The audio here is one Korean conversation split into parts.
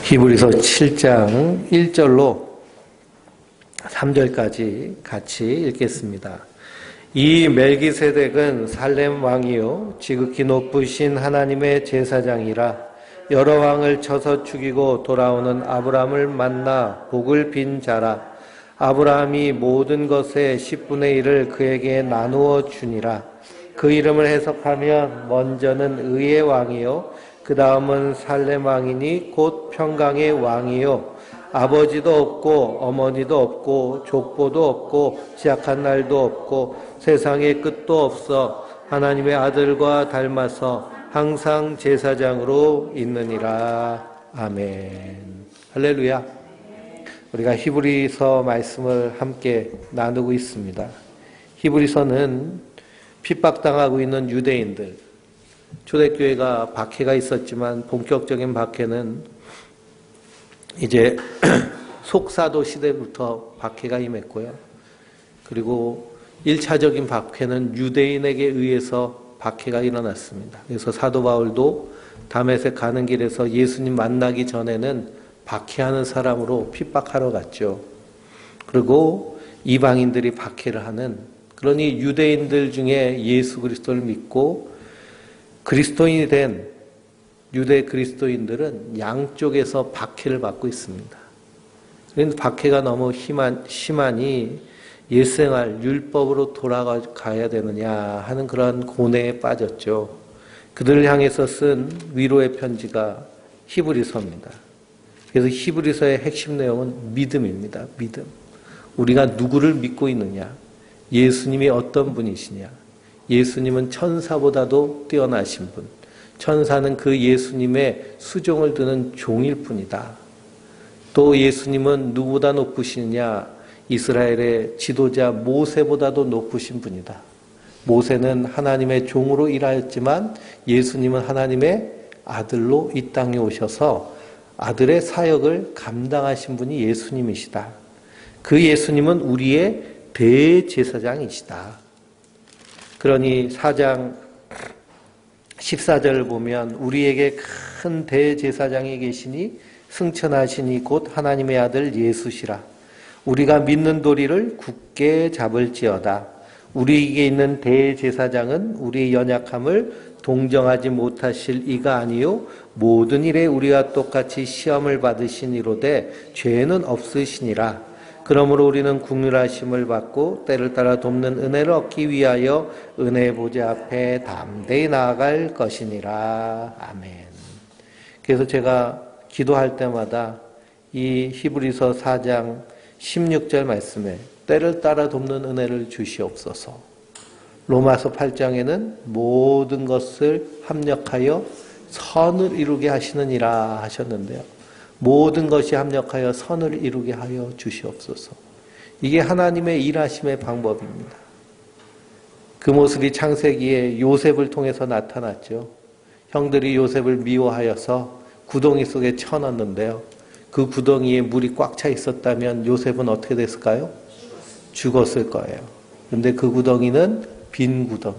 히브리서 7장 1절로 3절까지 같이 읽겠습니다. 이 멜기세덱은 살렘 왕이요 지극히 높으신 하나님의 제사장이라. 여러 왕을 쳐서 죽이고 돌아오는 아브라함을 만나 복을 빈 자라. 아브라함이 모든 것의 10분의 1을 그에게 나누어 주니라. 그 이름을 해석하면 먼저는 의의 왕이요 그 다음은 살렘 왕이니 곧 평강의 왕이요 아버지도 없고 어머니도 없고 족보도 없고 시작한 날도 없고 세상의 끝도 없어 하나님의 아들과 닮아서 항상 제사장으로 있느니라. 아멘. 할렐루야. 우리가 히브리서 말씀을 함께 나누고 있습니다. 히브리서는 핍박당하고 있는 유대인들, 초대교회가 박해가 있었지만 본격적인 박해는 이제 속사도 시대부터 박해가 임했고요. 그리고 1차적인 박해는 유대인에게 의해서 박해가 일어났습니다. 그래서 사도 바울도 다메섹 가는 길에서 예수님 만나기 전에는 박해하는 사람으로 핍박하러 갔죠. 그리고 이방인들이 박해를 하는, 그러니 유대인들 중에 예수 그리스도를 믿고 그리스도인이 된 유대 그리스도인들은 양쪽에서 박해를 받고 있습니다. 그런데 박해가 너무 심하니 옛생활 율법으로 돌아가야 되느냐 하는 그런 고뇌에 빠졌죠. 그들을 향해서 쓴 위로의 편지가 히브리서입니다. 그래서 히브리서의 핵심 내용은 믿음입니다. 믿음. 우리가 누구를 믿고 있느냐? 예수님이 어떤 분이시냐? 예수님은 천사보다도 뛰어나신 분. 천사는 그 예수님의 수종을 드는 종일 뿐이다. 또 예수님은 누구보다 높으시냐? 이스라엘의 지도자 모세보다도 높으신 분이다. 모세는 하나님의 종으로 일하였지만 예수님은 하나님의 아들로 이 땅에 오셔서 아들의 사역을 감당하신 분이 예수님이시다. 그 예수님은 우리의 대제사장이시다. 그러니 4장 14절을 보면 우리에게 큰 대제사장이 계시니 승천하시니 곧 하나님의 아들 예수시라. 우리가 믿는 도리를 굳게 잡을지어다. 우리에게 있는 대제사장은 우리의 연약함을 동정하지 못하실 이가 아니요 모든 일에 우리와 똑같이 시험을 받으신 이로되 죄는 없으시니라. 그러므로 우리는 긍휼하심을 받고 때를 따라 돕는 은혜를 얻기 위하여 은혜의 보좌 앞에 담대히 나아갈 것이니라. 아멘. 그래서 제가 기도할 때마다 이 히브리서 4장 16절 말씀에 때를 따라 돕는 은혜를 주시옵소서. 로마서 8장에는 모든 것을 합력하여 선을 이루게 하시느니라 하셨는데요. 모든 것이 합력하여 선을 이루게 하여 주시옵소서. 이게 하나님의 일하심의 방법입니다. 그 모습이 창세기에 요셉을 통해서 나타났죠. 형들이 요셉을 미워하여서 구덩이 속에 쳐넣는데요. 그 구덩이에 물이 꽉 차 있었다면 요셉은 어떻게 됐을까요? 죽었을 거예요. 그런데 그 구덩이는 빈 구덩이.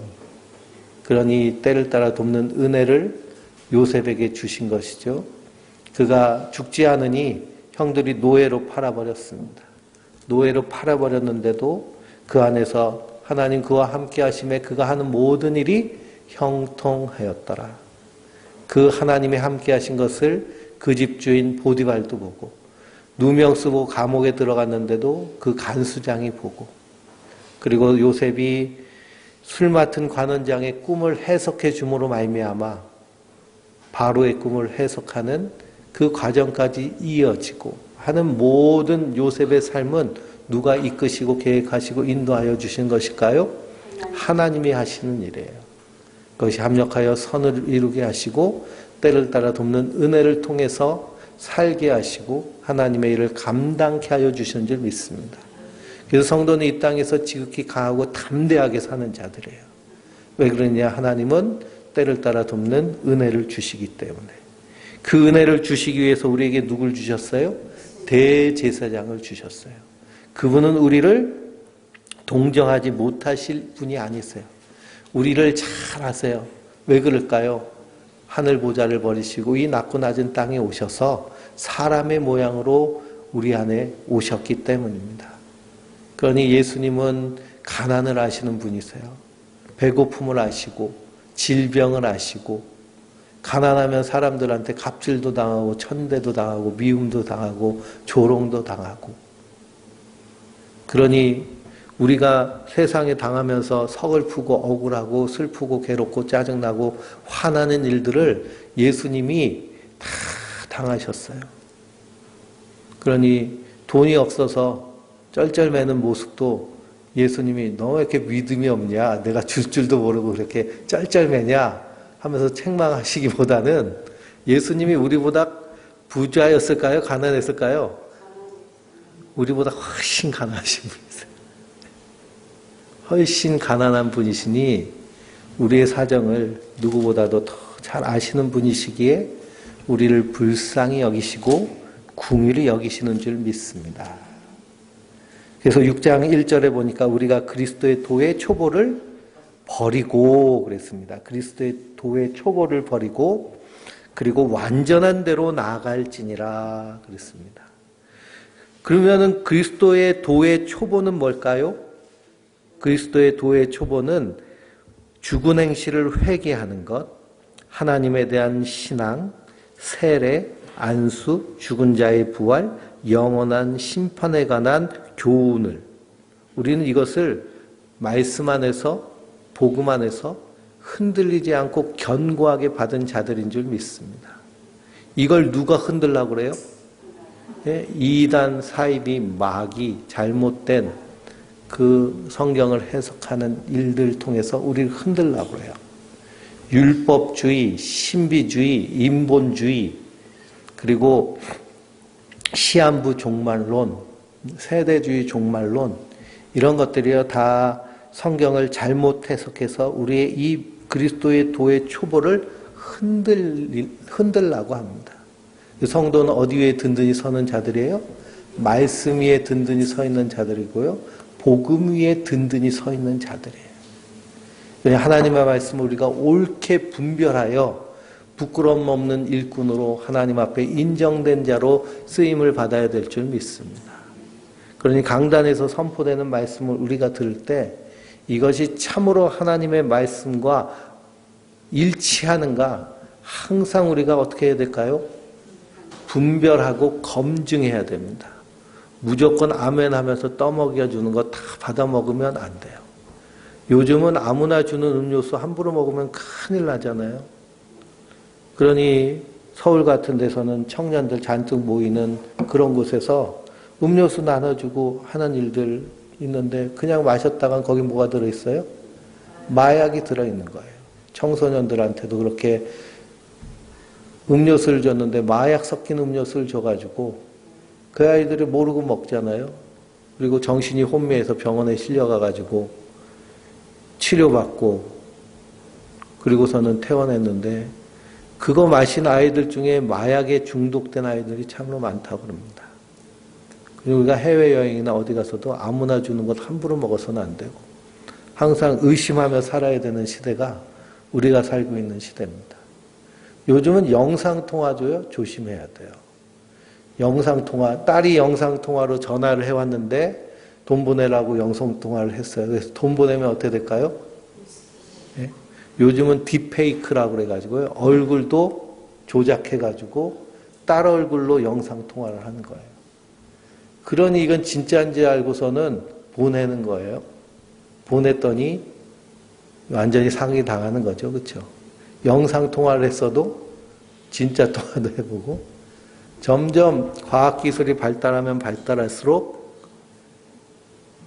그러니 때를 따라 돕는 은혜를 요셉에게 주신 것이죠. 그가 죽지 않으니 형들이 노예로 팔아버렸습니다. 노예로 팔아버렸는데도 그 안에서 하나님 그와 함께 하심에 그가 하는 모든 일이 형통하였더라. 그 하나님이 함께 하신 것을 그 집주인 보디발도 보고, 누명 쓰고 감옥에 들어갔는데도 그 간수장이 보고, 그리고 요셉이 술 맡은 관원장의 꿈을 해석해 줌으로 말미암아 바로의 꿈을 해석하는 그 과정까지 이어지고 하는 모든 요셉의 삶은 누가 이끄시고 계획하시고 인도하여 주신 것일까요? 하나님이 하시는 일이에요. 그것이 합력하여 선을 이루게 하시고 때를 따라 돕는 은혜를 통해서 살게 하시고 하나님의 일을 감당케 하여 주시는 줄 믿습니다. 그래서 성도는 이 땅에서 지극히 강하고 담대하게 사는 자들이에요. 왜 그러냐? 하나님은 때를 따라 돕는 은혜를 주시기 때문에. 그 은혜를 주시기 위해서 우리에게 누굴 주셨어요? 대제사장을 주셨어요. 그분은 우리를 동정하지 못하실 분이 아니세요. 우리를 잘 아세요. 왜 그럴까요? 하늘 보좌를 버리시고 이 낮고 낮은 땅에 오셔서 사람의 모양으로 우리 안에 오셨기 때문입니다. 그러니 예수님은 가난을 아시는 분이세요. 배고픔을 아시고 질병을 아시고 가난하면 사람들한테 갑질도 당하고 천대도 당하고 미움도 당하고 조롱도 당하고 그러니 우리가 세상에 당하면서 서글프고 억울하고 슬프고 괴롭고 짜증나고 화나는 일들을 예수님이 다 당하셨어요. 그러니 돈이 없어서 쩔쩔매는 모습도 예수님이 너 왜 이렇게 믿음이 없냐? 내가 줄 줄도 모르고 그렇게 쩔쩔매냐? 하면서 책망하시기보다는 예수님이 우리보다 부자였을까요? 가난했을까요? 우리보다 훨씬 가난하신 분이세요. 훨씬 가난한 분이시니 우리의 사정을 누구보다도 더 잘 아시는 분이시기에 우리를 불쌍히 여기시고 궁휼히 여기시는 줄 믿습니다. 그래서 6장 1절에 보니까 우리가 그리스도의 도의 초보를 버리고 그랬습니다. 그리스도의 도의 초보를 버리고 그리고 완전한 대로 나아갈지니라 그랬습니다. 그러면은 그리스도의 도의 초보는 뭘까요? 그리스도의 도의 초보는 죽은 행실을 회개하는 것, 하나님에 대한 신앙, 세례, 안수, 죽은 자의 부활, 영원한 심판에 관한 교훈을 우리는 이것을 말씀 안에서 복음 안에서 흔들리지 않고 견고하게 받은 자들인 줄 믿습니다. 이걸 누가 흔들라고 그래요? 이단, 사이비, 마귀, 잘못된 그 성경을 해석하는 일들 통해서 우리를 흔들라고 해요. 율법주의, 신비주의, 인본주의, 그리고 시한부 종말론, 세대주의 종말론 이런 것들이요 다 성경을 잘못 해석해서 우리의 이 그리스도의 도의 초보를 흔들라고 합니다. 성도는 어디 위에 든든히 서는 자들이에요? 말씀 위에 든든히 서 있는 자들이고요. 복음 위에 든든히 서 있는 자들이에요. 하나님의 말씀을 우리가 옳게 분별하여 부끄러움 없는 일꾼으로 하나님 앞에 인정된 자로 쓰임을 받아야 될 줄 믿습니다. 그러니 강단에서 선포되는 말씀을 우리가 들을 때 이것이 참으로 하나님의 말씀과 일치하는가 항상 우리가 어떻게 해야 될까요? 분별하고 검증해야 됩니다. 무조건 아멘 하면서 떠먹여주는 거 다 받아 먹으면 안 돼요. 요즘은 아무나 주는 음료수 함부로 먹으면 큰일 나잖아요. 그러니 서울 같은 데서는 청년들 잔뜩 모이는 그런 곳에서 음료수 나눠주고 하는 일들 있는데 그냥 마셨다간 거기 뭐가 들어있어요? 마약이 들어있는 거예요. 청소년들한테도 그렇게 음료수를 줬는데 마약 섞인 음료수를 줘가지고 그 아이들이 모르고 먹잖아요. 그리고 정신이 혼미해서 병원에 실려가가지고 치료받고 그리고서는 퇴원했는데 그거 마신 아이들 중에 마약에 중독된 아이들이 참으로 많다고 그럽니다. 그리고 우리가 해외여행이나 어디 가서도 아무나 주는 것 함부로 먹어서는 안 되고 항상 의심하며 살아야 되는 시대가 우리가 살고 있는 시대입니다. 요즘은 영상통화도요 조심해야 돼요. 영상통화, 딸이 영상통화로 전화를 해왔는데 돈 보내라고 영상통화를 했어요. 그래서 돈 보내면 어떻게 될까요? 예? 요즘은 딥페이크라고 그래가지고요. 얼굴도 조작해가지고 딸 얼굴로 영상통화를 하는 거예요. 그러니 이건 진짜인지 알고서는 보내는 거예요. 보냈더니 완전히 사기당하는 거죠. 그렇죠? 영상통화를 했어도 진짜 통화도 해보고 점점 과학기술이 발달하면 발달할수록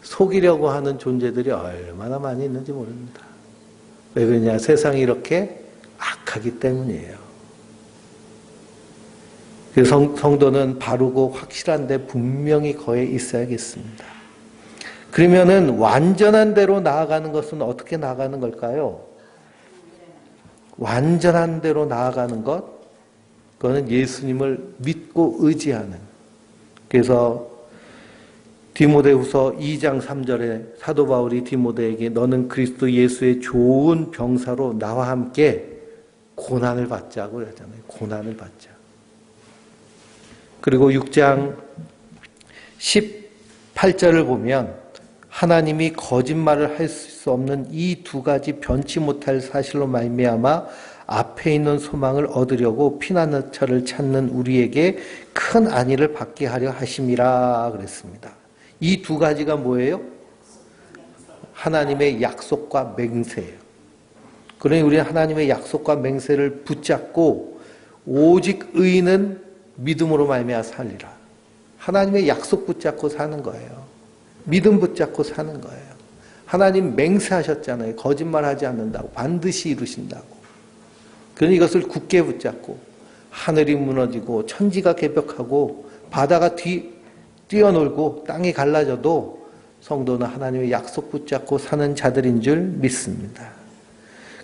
속이려고 하는 존재들이 얼마나 많이 있는지 모릅니다. 왜 그러냐? 세상이 이렇게 악하기 때문이에요. 그래서 성도는 바르고 확실한데 분명히 거에 있어야겠습니다. 그러면은 완전한 대로 나아가는 것은 어떻게 나아가는 걸까요? 완전한 대로 나아가는 것, 그거는 예수님을 믿고 의지하는. 그래서 디모데후서 2장 3절에 사도 바울이 디모데에게 너는 그리스도 예수의 좋은 병사로 나와 함께 고난을 받자고 그러잖아요. 고난을 받자. 그리고 6장 18절을 보면 하나님이 거짓말을 할 수 없는 이 두 가지 변치 못할 사실로 말미암아 앞에 있는 소망을 얻으려고 피난처를 찾는 우리에게 큰 안위를 받게 하려 하심이라 그랬습니다. 이 두 가지가 뭐예요? 하나님의 약속과 맹세예요. 그러니 우리는 하나님의 약속과 맹세를 붙잡고 오직 의인은 믿음으로 말미암아 살리라. 하나님의 약속 붙잡고 사는 거예요. 믿음 붙잡고 사는 거예요. 하나님 맹세하셨잖아요. 거짓말하지 않는다고. 반드시 이루신다고. 그러니 이것을 굳게 붙잡고 하늘이 무너지고 천지가 개벽하고 바다가 뛰어놀고 땅이 갈라져도 성도는 하나님의 약속 붙잡고 사는 자들인 줄 믿습니다.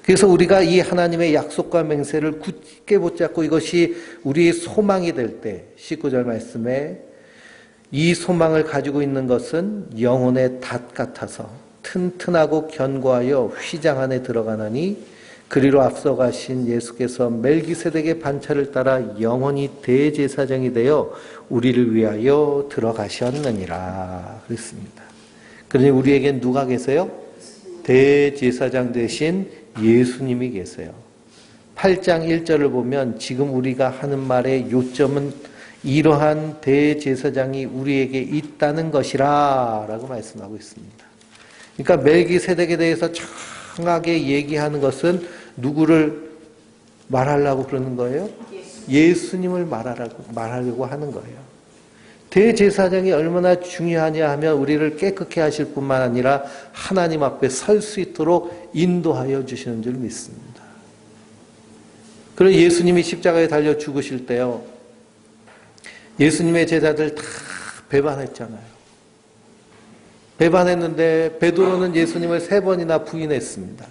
그래서 우리가 이 하나님의 약속과 맹세를 굳게 붙잡고 이것이 우리의 소망이 될 때 19절 말씀에 이 소망을 가지고 있는 것은 영혼의 닷 같아서 튼튼하고 견고하여 휘장 안에 들어가나니 그리로 앞서가신 예수께서 멜기세덱의 반차를 따라 영원히 대제사장이 되어 우리를 위하여 들어가셨느니라 그랬습니다. 그러니 우리에겐 누가 계세요? 대제사장 대신 예수님이 계세요. 8장 1절을 보면 지금 우리가 하는 말의 요점은 이러한 대제사장이 우리에게 있다는 것이라 라고 말씀하고 있습니다. 그러니까 멜기세덱에 대해서 장하게 얘기하는 것은 누구를 말하려고 그러는 거예요? 예수님을 말하려고 하는 거예요. 대제사장이 얼마나 중요하냐 하면 우리를 깨끗게 하실 뿐만 아니라 하나님 앞에 설 수 있도록 인도하여 주시는 줄 믿습니다. 그리고 예수님이 십자가에 달려 죽으실 때요. 예수님의 제자들 다 배반했잖아요. 배반했는데 베드로는 예수님을 3번이나 부인했습니다.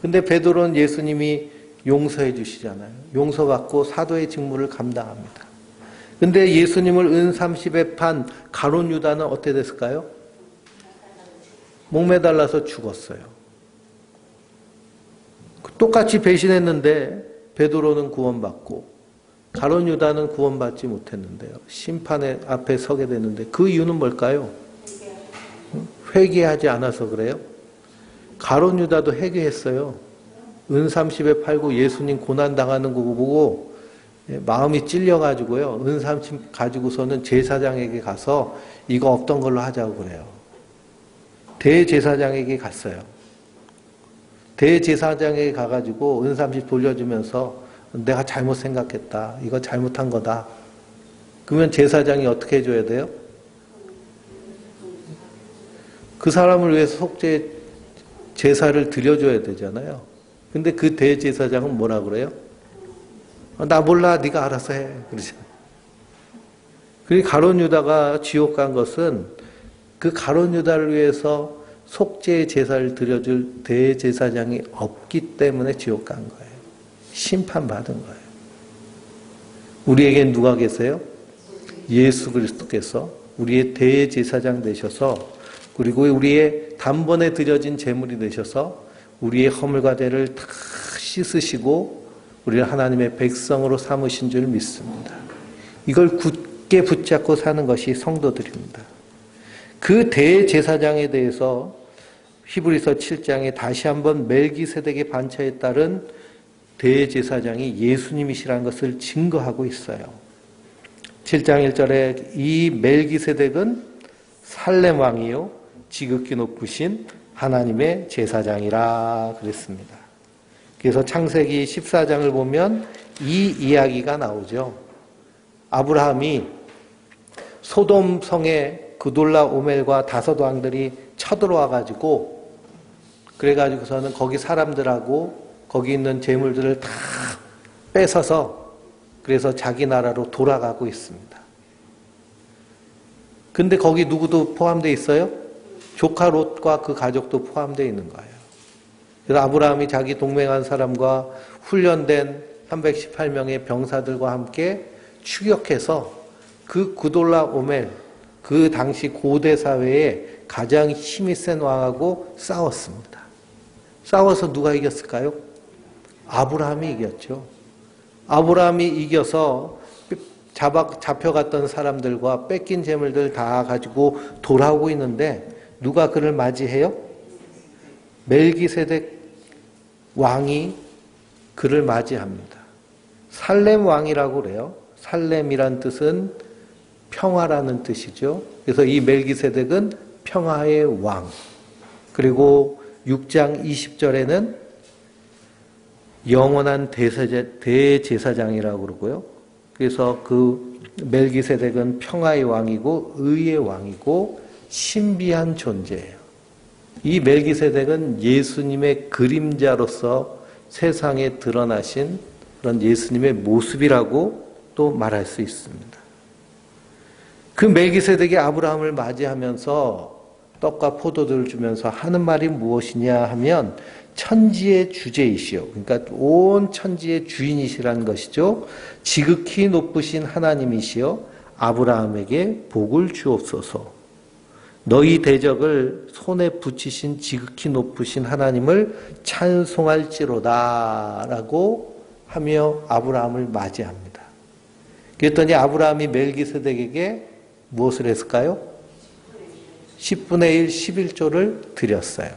근데 베드로는 예수님이 용서해 주시잖아요. 용서받고 사도의 직무를 감당합니다. 근데 예수님을 은30에 판 가룟 유다는 어떻게 됐을까요? 목매달라서 죽었어요. 똑같이 배신했는데 베드로는 구원받고 가룟 유다는 구원받지 못했는데요. 심판의 앞에 서게 되는데 그 이유는 뭘까요? 회개하지 않아서 그래요. 가룟 유다도 회개했어요. 은30에 팔고 예수님 고난당하는 거 보고 마음이 찔려가지고요. 은30 가지고서는 제사장에게 가서 이거 없던 걸로 하자고 그래요. 대제사장에게 갔어요. 대제사장에게 가가지고 은30 돌려주면서 내가 잘못 생각했다. 이거 잘못한 거다. 그러면 제사장이 어떻게 해줘야 돼요? 그 사람을 위해서 속죄 제사를 드려줘야 되잖아요. 근데 그 대제사장은 뭐라 그래요? 나 몰라, 네가 알아서 해. 그러잖아요. 그리고 가룟 유다가 지옥 간 것은 그 가룟 유다를 위해서 속죄 제사를 드려줄 대제사장이 없기 때문에 지옥 간 거예요. 심판받은 거예요. 우리에겐 누가 계세요? 예수 그리스도께서 우리의 대제사장 되셔서 그리고 우리의 단번에 드려진 제물이 되셔서 우리의 허물과 죄를 다 씻으시고 우리를 하나님의 백성으로 삼으신 줄 믿습니다. 이걸 굳게 붙잡고 사는 것이 성도들입니다. 그 대제사장에 대해서 히브리서 7장에 다시 한번 멜기세덱의 반차에 따른 대제사장이 예수님이시라는 것을 증거하고 있어요. 7장 1절에 이 멜기세덱은 살렘 왕이요 지극히 높으신 하나님의 제사장이라 그랬습니다. 그래서 창세기 14장을 보면 이 이야기가 나오죠. 아브라함이 소돔 성에 그돌라 오멜과 5 왕들이 쳐들어와 가지고 그래가지고서는 거기 사람들하고 거기 있는 재물들을 다 뺏어서 그래서 자기 나라로 돌아가고 있습니다. 근데 거기 누구도 포함되어 있어요? 조카 롯과 그 가족도 포함되어 있는 거예요. 그래서 아브라함이 자기 동맹한 사람과 훈련된 318명의 병사들과 함께 추격해서 그 구돌라 오멜, 그 당시 고대 사회에 가장 힘이 센 왕하고 싸웠습니다. 싸워서 누가 이겼을까요? 아브라함이 이겼죠. 아브라함이 이겨서 잡혀갔던 사람들과 뺏긴 재물들 다 가지고 돌아오고 있는데 누가 그를 맞이해요? 멜기세덱 왕이 그를 맞이합니다. 살렘 왕이라고 그래요. 살렘이란 뜻은 평화라는 뜻이죠. 그래서 이 멜기세덱은 평화의 왕. 그리고 6장 20절에는 영원한 대제사장이라고 그러고요. 그래서 그 멜기세덱은 평화의 왕이고 의의 왕이고 신비한 존재예요. 이 멜기세덱은 예수님의 그림자로서 세상에 드러나신 그런 예수님의 모습이라고 또 말할 수 있습니다. 그 멜기세덱이 아브라함을 맞이하면서 떡과 포도들을 주면서 하는 말이 무엇이냐 하면 천지의 주제이시오. 그러니까 온 천지의 주인이시라는 것이죠. 지극히 높으신 하나님이시여 아브라함에게 복을 주옵소서. 너희 대적을 손에 붙이신 지극히 높으신 하나님을 찬송할지로다 라고 하며 아브라함을 맞이합니다. 그랬더니 아브라함이 멜기세덱에게 무엇을 했을까요? 10분의 1, 11조를 드렸어요.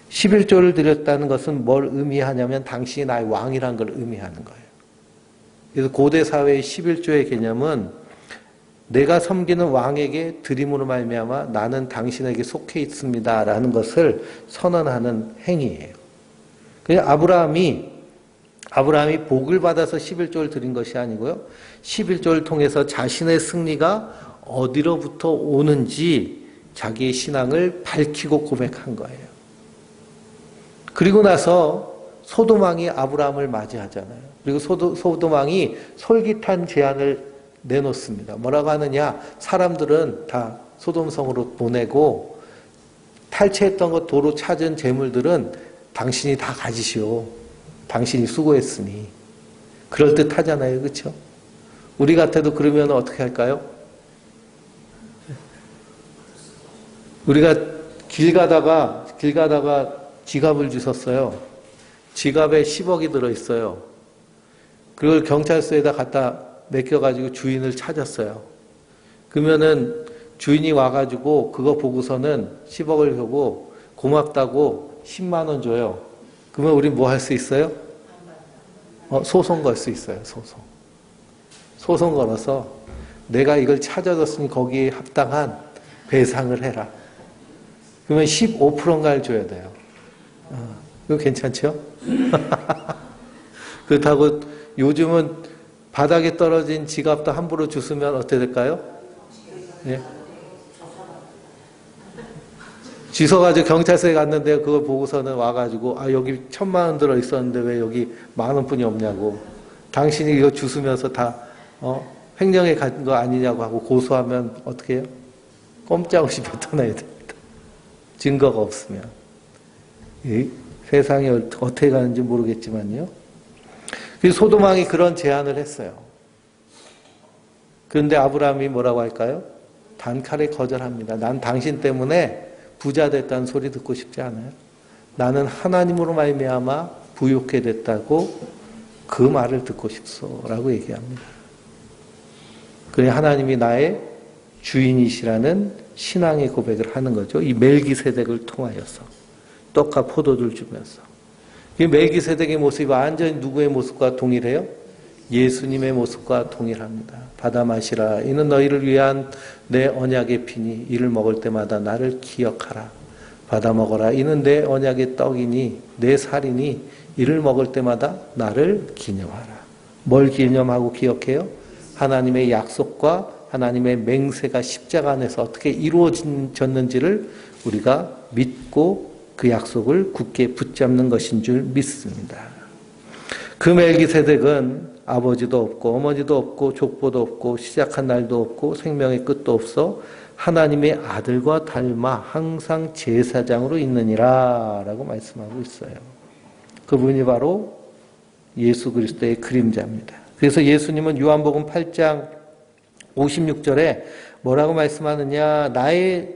11조를 드렸다는 것은 뭘 의미하냐면 당신이 나의 왕이라는 걸 의미하는 거예요. 그래서 고대 사회의 11조의 개념은 내가 섬기는 왕에게 드림으로 말미암아 나는 당신에게 속해 있습니다라는 것을 선언하는 행위예요. 그래서 아브라함이 복을 받아서 11조를 드린 것이 아니고요. 11조를 통해서 자신의 승리가 어디로부터 오는지 자기의 신앙을 밝히고 고백한 거예요. 그리고 나서 소돔왕이 아브라함을 맞이하잖아요. 그리고 소돔왕이 솔깃한 제안을 내놓습니다. 뭐라고 하느냐? 사람들은 다 소돔성으로 보내고 탈취했던 것 도로 찾은 재물들은 당신이 다 가지시오. 당신이 수고했으니. 그럴듯 하잖아요. 그렇죠? 우리 같아도 그러면 어떻게 할까요? 우리가 길 가다가 지갑을 주셨어요. 지갑에 10억이 들어있어요. 그걸 경찰서에다 갖다 맡겨가지고 주인을 찾았어요. 그러면은 주인이 와가지고 그거 보고서는 10억을 주고 고맙다고 10만 원 줘요. 그러면 우리 뭐 할 수 있어요? 소송 걸 수 있어요. 소송 걸어서 내가 이걸 찾아줬으니 거기에 합당한 배상을 해라. 그러면 15%인가를 줘야 돼요. 이거 괜찮죠? 그렇다고 요즘은 바닥에 떨어진 지갑도 함부로 주스면 어떻게 될까요? 예? 주워가지고 경찰서에 갔는데 그걸 보고서는 와가지고 여기 1,000만 원 들어있었는데 왜 여기 10,000원뿐이 없냐고 당신이 이거 주스면서 다 횡령에 간 거 아니냐고 하고 고소하면 어떻게 해요? 꼼짝없이 뱉어내야 됩니다. 증거가 없으면. 세상이 어떻게 가는지 모르겠지만요. 그래서 소돔왕이 그런 제안을 했어요. 그런데 아브라함이 뭐라고 할까요? 단칼에 거절합니다. 난 당신 때문에 부자 됐다는 소리 듣고 싶지 않아요. 나는 하나님으로 말미암아 부유케 됐다고 그 말을 듣고 싶소라고 얘기합니다. 그래 하나님이 나의 주인이시라는 신앙의 고백을 하는 거죠. 이 멜기세덱을 통하여서 떡과 포도를 주면서. 이 멜기세덱의 모습이 완전히 누구의 모습과 동일해요? 예수님의 모습과 동일합니다. 받아 마시라. 이는 너희를 위한 내 언약의 피니 이를 먹을 때마다 나를 기억하라. 받아 먹어라. 이는 내 언약의 떡이니 내 살이니 이를 먹을 때마다 나를 기념하라. 뭘 기념하고 기억해요? 하나님의 약속과 하나님의 맹세가 십자가 안에서 어떻게 이루어졌는지를 우리가 믿고 그 약속을 굳게 붙잡는 것인 줄 믿습니다. 그 멜기세덱은 아버지도 없고 어머니도 없고 족보도 없고 시작한 날도 없고 생명의 끝도 없어 하나님의 아들과 닮아 항상 제사장으로 있느니라 라고 말씀하고 있어요. 그분이 바로 예수 그리스도의 그림자입니다. 그래서 예수님은 요한복음 8장 56절에 뭐라고 말씀하느냐?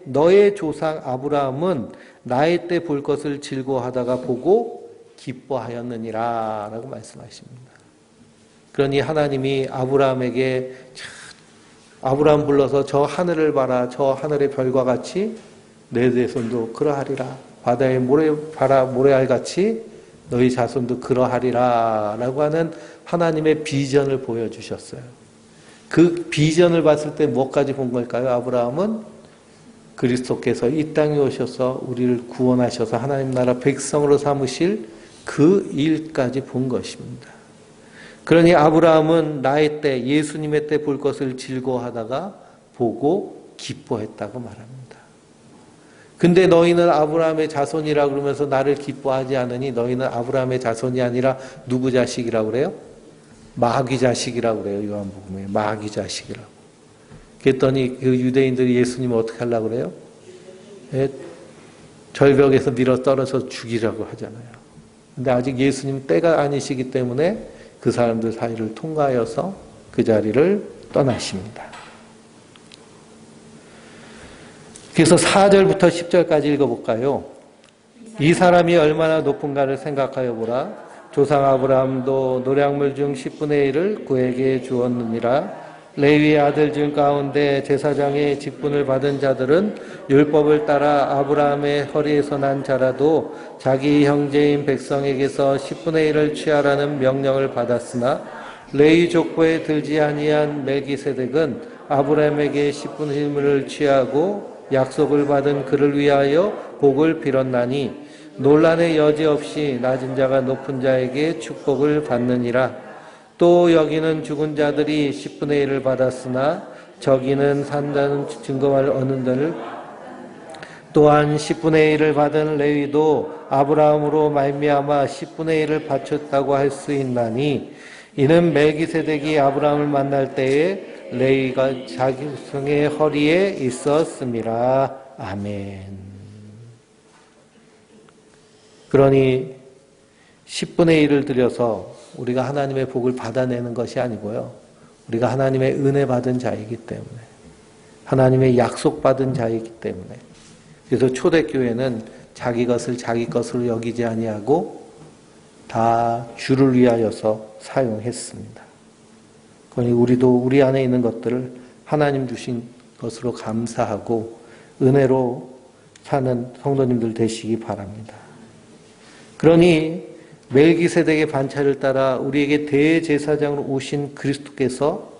너의 조상 아브라함은 나의 때 볼 것을 즐거워하다가 보고 기뻐하였느니라 라고 말씀하십니다. 그러니 하나님이 아브라함에게 아브라함 불러서 저 하늘을 봐라. 저 하늘의 별과 같이 내 자손도 그러하리라. 바다의 모래알 같이 너희 자손도 그러하리라 라고 하는 하나님의 비전을 보여주셨어요. 그 비전을 봤을 때 뭐까지 본 걸까요? 아브라함은 그리스도께서 이 땅에 오셔서 우리를 구원하셔서 하나님 나라 백성으로 삼으실 그 일까지 본 것입니다. 그러니 아브라함은 나의 때, 예수님의 때 볼 것을 즐거워하다가 보고 기뻐했다고 말합니다. 근데 너희는 아브라함의 자손이라 그러면서 나를 기뻐하지 않으니 너희는 아브라함의 자손이 아니라 누구 자식이라고 그래요? 마귀 자식이라고 그래요. 요한복음에 마귀 자식이라고. 그랬더니 그 유대인들이 예수님을 어떻게 하려고 그래요? 절벽에서 밀어 떨어서 죽이라고 하잖아요. 근데 아직 예수님 때가 아니시기 때문에 그 사람들 사이를 통과하여서 그 자리를 떠나십니다. 그래서 4절부터 10절까지 읽어볼까요? 이 사람이 얼마나 높은가를 생각하여 보라. 조상 아브라함도 노량물 중 10분의 1을 그에게 주었느니라. 레위의 아들 중 가운데 제사장의 직분을 받은 자들은 율법을 따라 아브라함의 허리에서 난 자라도 자기 형제인 백성에게서 10분의 1을 취하라는 명령을 받았으나 레위 족보에 들지 아니한 멜기세덱은 아브라함에게 10분의 1을 취하고 약속을 받은 그를 위하여 복을 빌었나니 논란의 여지 없이 낮은 자가 높은 자에게 축복을 받느니라. 또 여기는 죽은 자들이 10분의 1을 받았으나 저기는 산다는 증거할 얻는들 또한 10분의 1을 받은 레위도 아브라함으로 말미암아 10분의 1을 바쳤다고 할 수 있나니 이는 멜기세덱이 아브라함을 만날 때에 레위가 자기 성의 허리에 있었음이라. 아멘. 그러니 10분의 1을 들여서 우리가 하나님의 복을 받아내는 것이 아니고요. 우리가 하나님의 은혜 받은 자이기 때문에, 하나님의 약속 받은 자이기 때문에. 그래서 초대교회는 자기 것을 자기 것으로 여기지 아니하고 다 주를 위하여서 사용했습니다. 그러니 우리도 우리 안에 있는 것들을 하나님 주신 것으로 감사하고 은혜로 사는 성도님들 되시기 바랍니다. 그러니 멜기세덱의 반차를 따라 우리에게 대제사장으로 오신 그리스도께서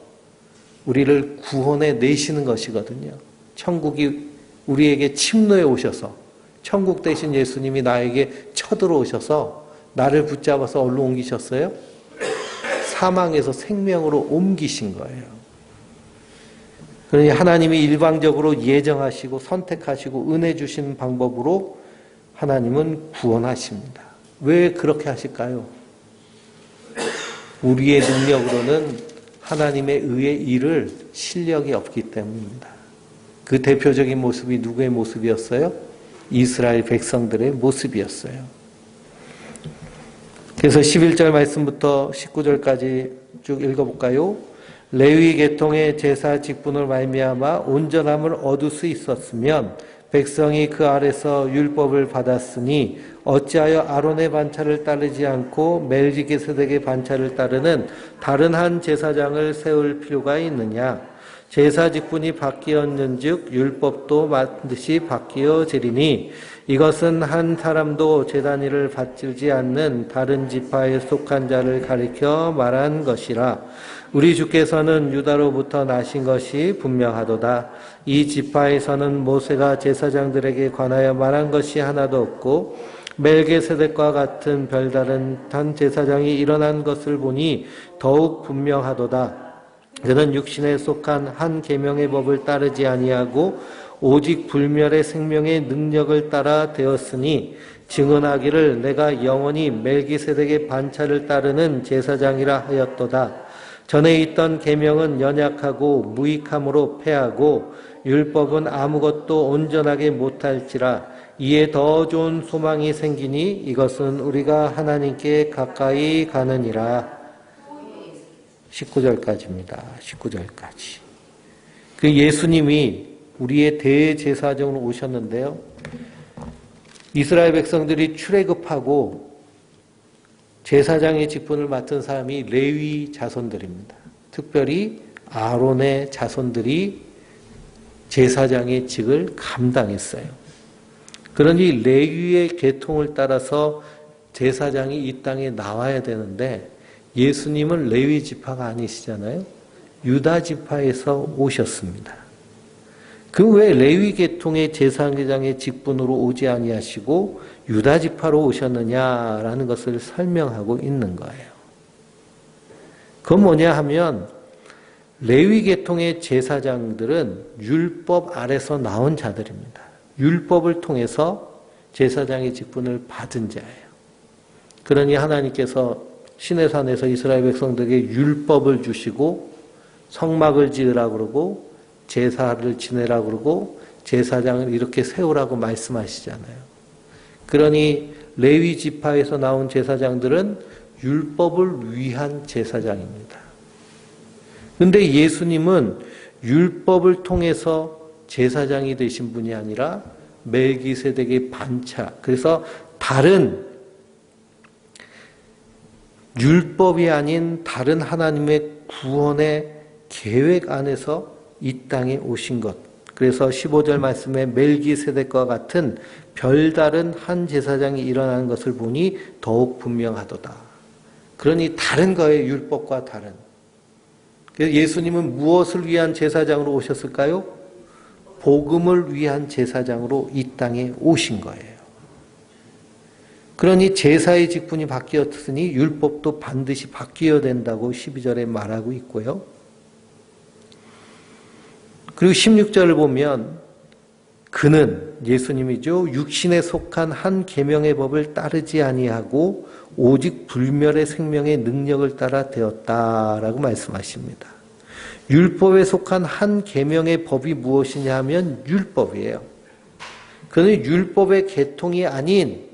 우리를 구원해 내시는 것이거든요. 천국이 우리에게 침노해 오셔서 천국 대신 예수님이 나에게 쳐들어오셔서 나를 붙잡아서 어디로 옮기셨어요? 사망에서 생명으로 옮기신 거예요. 그러니 하나님이 일방적으로 예정하시고 선택하시고 은혜 주신 방법으로 하나님은 구원하십니다. 왜 그렇게 하실까요? 우리의 능력으로는 하나님의 의에 이를 실력이 없기 때문입니다. 그 대표적인 모습이 누구의 모습이었어요? 이스라엘 백성들의 모습이었어요. 그래서 11절 말씀부터 19절까지 쭉 읽어볼까요? 레위 계통의 제사 직분을 말미암아 온전함을 얻을 수 있었으면 백성이 그 아래서 율법을 받았으니 어찌하여 아론의 반차를 따르지 않고 멜기세덱의 반차를 따르는 다른 한 제사장을 세울 필요가 있느냐? 제사 직분이 바뀌었는즉 율법도 반드시 바뀌어지리니 이것은 한 사람도 제단 일을 바치지 않는 다른 지파에 속한 자를 가리켜 말한 것이라. 우리 주께서는 유다로부터 나신 것이 분명하도다. 이 지파에서는 모세가 제사장들에게 관하여 말한 것이 하나도 없고 멜기세덱과 같은 별다른 한 제사장이 일어난 것을 보니 더욱 분명하도다. 그는 육신에 속한 한 계명의 법을 따르지 아니하고 오직 불멸의 생명의 능력을 따라 되었으니 증언하기를 내가 영원히 멜기세덱의 반차를 따르는 제사장이라 하였도다. 전에 있던 계명은 연약하고 무익함으로 패하고 율법은 아무것도 온전하게 못할지라. 이에 더 좋은 소망이 생기니 이것은 우리가 하나님께 가까이 가느니라. 19절까지입니다. 19절까지. 그 예수님이 우리의 대제사장으로 오셨는데요. 이스라엘 백성들이 출애굽하고 제사장의 직분을 맡은 사람이 레위 자손들입니다. 특별히 아론의 자손들이 제사장의 직을 감당했어요. 그러니 레위의 계통을 따라서 제사장이 이 땅에 나와야 되는데 예수님은 레위 지파가 아니시잖아요. 유다 지파에서 오셨습니다. 그 왜 레위 계통의 제사장의 직분으로 오지 아니하시고 유다 지파로 오셨느냐라는 것을 설명하고 있는 거예요. 그건 뭐냐 하면 레위 계통의 제사장들은 율법 아래서 나온 자들입니다. 율법을 통해서 제사장의 직분을 받은 자예요. 그러니 하나님께서 시내산에서 이스라엘 백성들에게 율법을 주시고 성막을 지으라고 그러고 제사를 지내라고 그러고 제사장을 이렇게 세우라고 말씀하시잖아요. 그러니 레위 지파에서 나온 제사장들은 율법을 위한 제사장입니다. 그런데 예수님은 율법을 통해서 제사장이 되신 분이 아니라 멜기세덱의 반차, 그래서 다른 율법이 아닌 다른 하나님의 구원의 계획 안에서 이 땅에 오신 것. 그래서 15절 말씀에 멜기세덱과 같은 별다른 한 제사장이 일어나는 것을 보니 더욱 분명하도다. 그러니 다른 거예요. 율법과 다른. 그래서 예수님은 무엇을 위한 제사장으로 오셨을까요? 복음을 위한 제사장으로 이 땅에 오신 거예요. 그러니 제사의 직분이 바뀌었으니 율법도 반드시 바뀌어야 된다고 12절에 말하고 있고요. 그리고 16절을 보면 그는 예수님이죠. 육신에 속한 한 계명의 법을 따르지 아니하고 오직 불멸의 생명의 능력을 따라 되었다라고 말씀하십니다. 율법에 속한 한 계명의 법이 무엇이냐 하면 율법이에요. 그는 율법의 계통이 아닌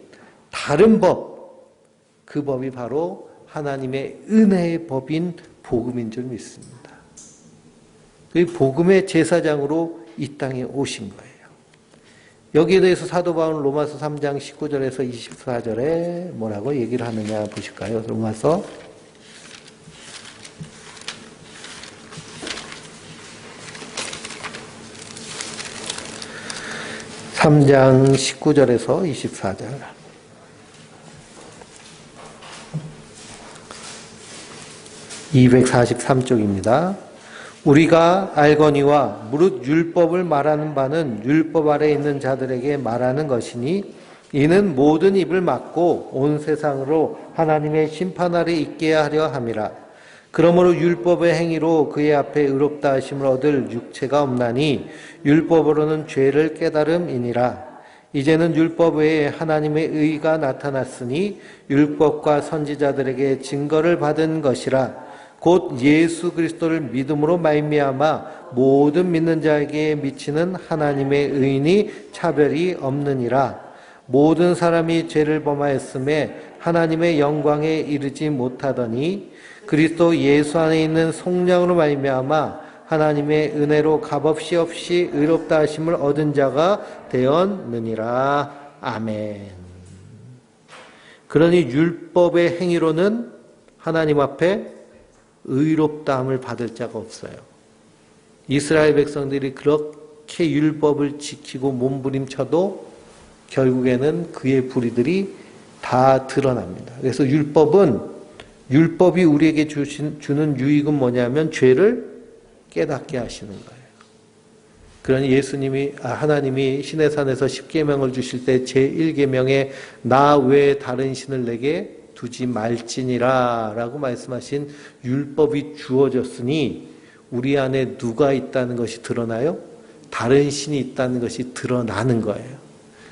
다른 법, 그 법이 바로 하나님의 은혜의 법인 복음인 줄 믿습니다. 그 복음의 제사장으로 이 땅에 오신 거예요. 여기에 대해서 사도 바울은 로마서 3장 19절에서 24절에 뭐라고 얘기를 하느냐 보실까요? 로마서 3장 19절에서 24절. (243쪽입니다) 우리가 알거니와 무릇 율법을 말하는 바는 율법 아래 있는 자들에게 말하는 것이니 이는 모든 입을 막고 온 세상으로 하나님의 심판 아래 있게 하려 함이라. 그러므로 율법의 행위로 그의 앞에 의롭다 하심을 얻을 육체가 없나니 율법으로는 죄를 깨달음이니라. 이제는 율법 외에 하나님의 의가 나타났으니 율법과 선지자들에게 증거를 받은 것이라. 곧 예수 그리스도를 믿음으로 말미암아 모든 믿는 자에게 미치는 하나님의 의인이 차별이 없느니라. 모든 사람이 죄를 범하였음에 하나님의 영광에 이르지 못하더니 그리스도 예수 안에 있는 속량으로 말미암아 하나님의 은혜로 값없이 없이 의롭다 하심을 얻은 자가 되었느니라. 아멘. 그러니 율법의 행위로는 하나님 앞에 의롭다함을 받을 자가 없어요. 이스라엘 백성들이 그렇게 율법을 지키고 몸부림쳐도 결국에는 그의 불의들이 다 드러납니다. 그래서 율법이 우리에게 주는 유익은 뭐냐면 죄를 깨닫게 하시는 거예요. 그러니 하나님이 시내산에서 10계명을 주실 때 제1계명에 나 외에 다른 신을 내게 두지 말지니라 라고 말씀하신 율법이 주어졌으니 우리 안에 누가 있다는 것이 드러나요? 다른 신이 있다는 것이 드러나는 거예요.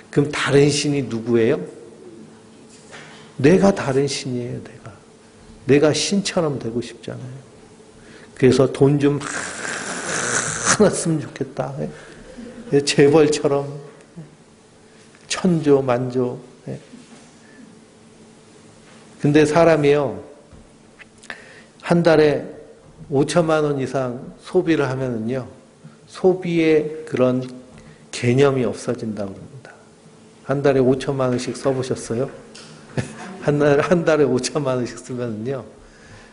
그럼 다른 신이 누구예요? 내가 다른 신이에요. 내가 신처럼 되고 싶잖아요. 그래서 돈 좀 많았으면 좋겠다. 재벌처럼 천조 만조. 근데 사람이요, 한 달에 5천만 원 이상 소비를 하면은요, 소비의 그런 개념이 없어진다고 합니다. 한 달에 5천만 원씩 써보셨어요? 한 달에 5천만 원씩 쓰면요.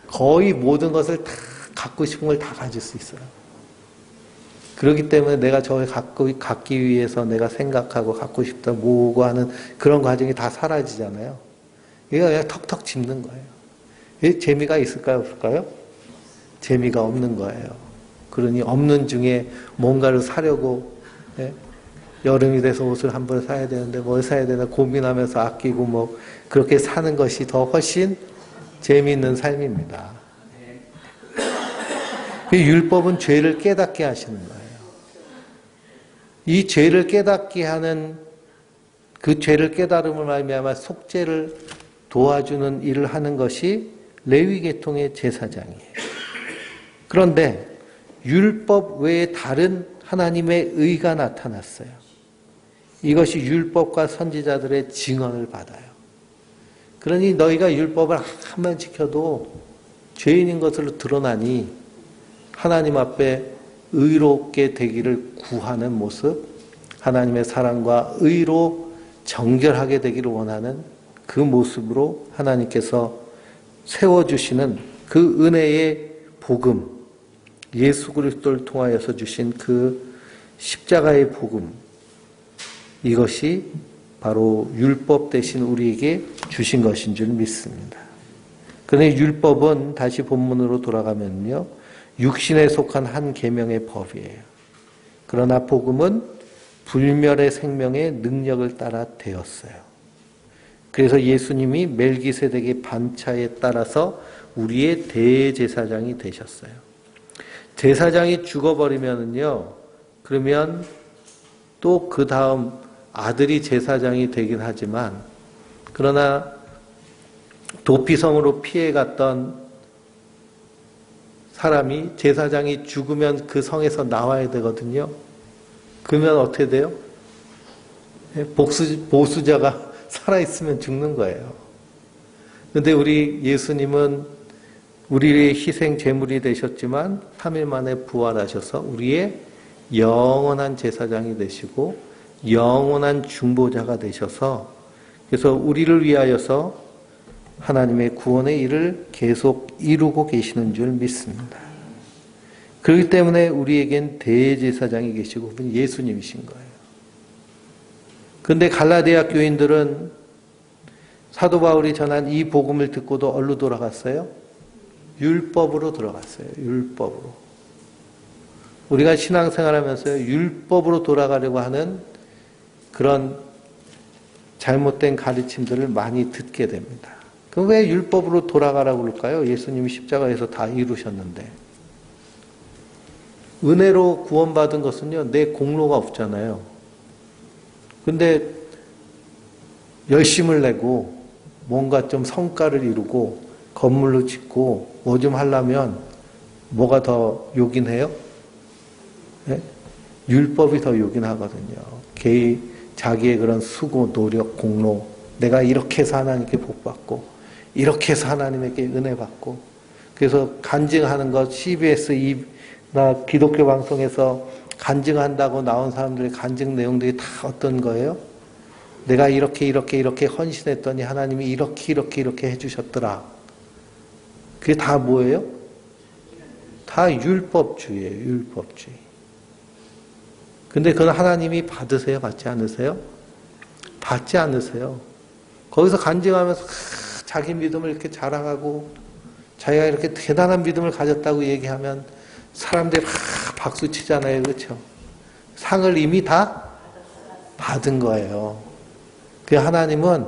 거의 모든 것을 다 갖고 싶은 걸 다 가질 수 있어요. 그렇기 때문에 내가 저걸 갖기 위해서 내가 생각하고 갖고 싶다 모으고 하는 그런 과정이 다 사라지잖아요. 이거 그냥 턱턱 짚는 거예요. 재미가 있을까요? 없을까요? 재미가 없는 거예요. 그러니 없는 중에 뭔가를 사려고, 예? 여름이 돼서 옷을 한 벌 사야 되는데 뭘 사야 되나 고민하면서 아끼고 뭐 그렇게 사는 것이 더 훨씬 재미있는 삶입니다. 그 율법은 죄를 깨닫게 하시는 거예요. 이 죄를 깨닫게 하는 그 죄를 깨달음을 말미암아 속죄를 도와주는 일을 하는 것이 레위 계통의 제사장이에요. 그런데 율법 외에 다른 하나님의 의가 나타났어요. 이것이 율법과 선지자들의 증언을 받아요. 그러니 너희가 율법을 한번 지켜도 죄인인 것으로 드러나니 하나님 앞에 의롭게 되기를 구하는 모습, 하나님의 사랑과 의로 정결하게 되기를 원하는 그 모습으로 하나님께서 세워주시는 그 은혜의 복음, 예수 그리스도를 통하여서 주신 그 십자가의 복음, 이것이 바로 율법 대신 우리에게 주신 것인 줄 믿습니다. 그런데 율법은 다시 본문으로 돌아가면요, 육신에 속한 한 계명의 법이에요. 그러나 복음은 불멸의 생명의 능력을 따라 되었어요. 그래서 예수님이 멜기세덱의 반차에 따라서 우리의 대제사장이 되셨어요. 제사장이 죽어버리면요, 그러면 또 그 다음 아들이 제사장이 되긴 하지만, 그러나 도피성으로 피해갔던 사람이 제사장이 죽으면 그 성에서 나와야 되거든요. 그러면 어떻게 돼요? 보수자가 살아있으면 죽는 거예요. 그런데 우리 예수님은 우리의 희생 제물이 되셨지만 3일 만에 부활하셔서 우리의 영원한 제사장이 되시고 영원한 중보자가 되셔서, 그래서 우리를 위하여서 하나님의 구원의 일을 계속 이루고 계시는 줄 믿습니다. 그렇기 때문에 우리에겐 대제사장이 계시고 그분 예수님이신 거예요. 그런데 갈라디아 교인들은 사도 바울이 전한 이 복음을 듣고도 어디로 돌아갔어요? 율법으로 들어갔어요. 율법으로. 우리가 신앙생활하면서 율법으로 돌아가려고 하는 그런 잘못된 가르침들을 많이 듣게 됩니다. 그럼 왜 율법으로 돌아가라고 그럴까요? 예수님이 십자가에서 다 이루셨는데. 은혜로 구원받은 것은요, 내 공로가 없잖아요. 근데 열심을 내고 뭔가 좀 성과를 이루고 건물로 짓고 뭐 좀 하려면 뭐가 더 요긴해요? 네? 율법이 더 요긴하거든요. 자기의 그런 수고, 노력, 공로, 내가 이렇게 해서 하나님께 복받고 이렇게 해서 하나님에게 은혜 받고, 그래서 간증하는 것, CBS나 기독교 방송에서 간증한다고 나온 사람들의 간증 내용들이 다 어떤 거예요? 내가 이렇게 헌신했더니 하나님이 이렇게 해주셨더라. 그게 다 뭐예요? 다 율법주의예요. 율법주의. 근데 그건 하나님이 받으세요? 받지 않으세요? 받지 않으세요. 거기서 간증하면서 자기 믿음을 이렇게 자랑하고 자기가 이렇게 대단한 믿음을 가졌다고 얘기하면 사람들이 막 박수 치잖아요. 그렇죠? 상을 이미 다 받은 거예요. 그 하나님은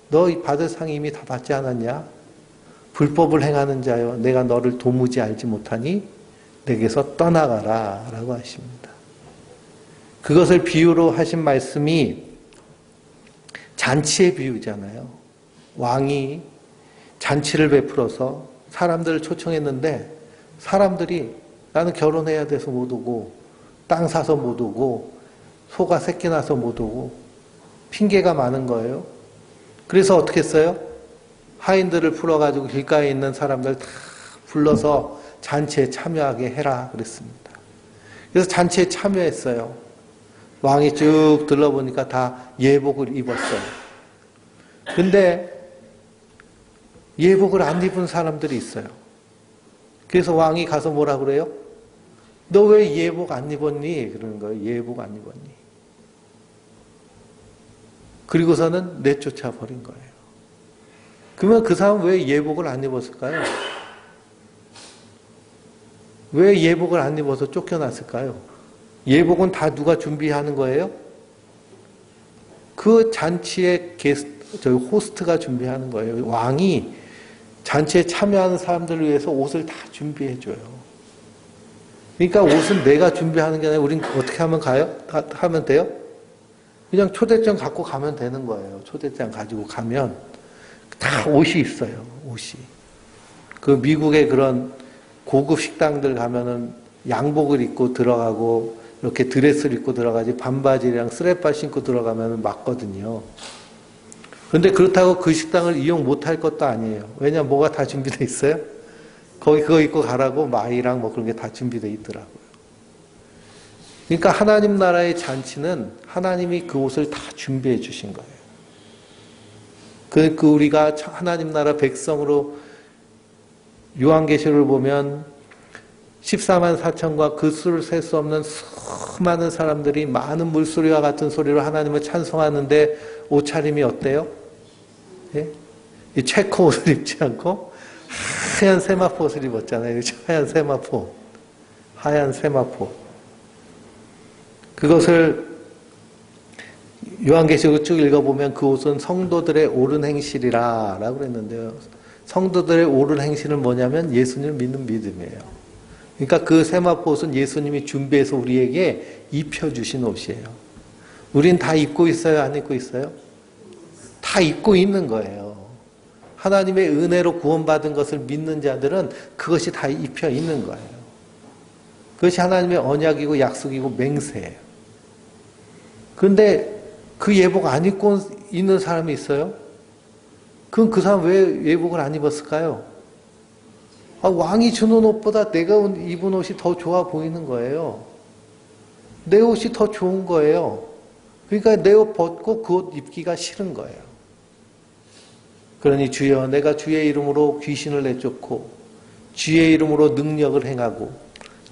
너 받을 상 이미 다 받지 않았냐? 불법을 행하는 자여, 내가 너를 도무지 알지 못하니 내게서 떠나가라 라고 하십니다. 그것을 비유로 하신 말씀이 잔치의 비유잖아요. 왕이 잔치를 베풀어서 사람들을 초청했는데 사람들이 나는 결혼해야 돼서 못 오고 땅 사서 못 오고 소가 새끼 나서 못 오고 핑계가 많은 거예요. 그래서 어떻게 했어요? 하인들을 풀어가지고 길가에 있는 사람들 다 불러서 잔치에 참여하게 해라 그랬습니다. 그래서 잔치에 참여했어요. 왕이 쭉 들러보니까 다 예복을 입었어요. 근데 예복을 안 입은 사람들이 있어요. 그래서 왕이 가서 뭐라 그래요? 너 왜 예복 안 입었니? 그러는 거예요. 예복 안 입었니? 그리고서는 내쫓아 버린 거예요. 그러면 그 사람 왜 예복을 안 입었을까요? 왜 예복을 안 입어서 쫓겨났을까요? 예복은 다 누가 준비하는 거예요? 그 잔치의 호스트가 준비하는 거예요. 왕이 잔치에 참여하는 사람들을 위해서 옷을 다 준비해줘요. 그러니까 옷은 내가 준비하는 게 아니라 우린 어떻게 하면 돼요? 그냥 초대장 갖고 가면 되는 거예요. 초대장 가지고 가면 다 옷이 있어요. 옷이. 그 미국의 그런 고급 식당들 가면은 양복을 입고 들어가고 이렇게 드레스를 입고 들어가지 반바지랑 스레빠 신고 들어가면 맞거든요. 그런데 그렇다고 그 식당을 이용 못할 것도 아니에요. 왜냐면 뭐가 다 준비되어 있어요? 거기 그거 입고 가라고 마이랑 뭐 그런 게 다 준비되어 있더라고요. 그러니까 하나님 나라의 잔치는 하나님이 그 옷을 다 준비해 주신 거예요. 그 우리가 하나님 나라 백성으로 요한계시록을 보면 14만 4천과 그 수를 셀 수 없는 수많은 사람들이 많은 물소리와 같은 소리로 하나님을 찬송하는데 옷차림이 어때요? 예? 이 체코 옷을 입지 않고 하얀 세마포 옷을 입었잖아요. 하얀 세마포. 그것을 요한계시록을 쭉 읽어보면 그 옷은 성도들의 옳은 행실이라 라고 그랬는데요. 성도들의 옳은 행실은 뭐냐면 예수님을 믿는 믿음이에요. 그러니까 그 세마포 옷은 예수님이 준비해서 우리에게 입혀주신 옷이에요. 우린 다 입고 있어요? 안 입고 있어요? 다 입고 있는 거예요. 하나님의 은혜로 구원받은 것을 믿는 자들은 그것이 다 입혀 있는 거예요. 그것이 하나님의 언약이고 약속이고 맹세예요. 그런데 그 예복 안 입고 있는 사람이 있어요? 그럼 그 사람 왜 예복을 안 입었을까요? 왕이 주는 옷보다 내가 입은 옷이 더 좋아 보이는 거예요. 내 옷이 더 좋은 거예요. 그러니까 내 옷 벗고 그 옷 입기가 싫은 거예요. 그러니 주여 내가 주의 이름으로 귀신을 내쫓고 주의 이름으로 능력을 행하고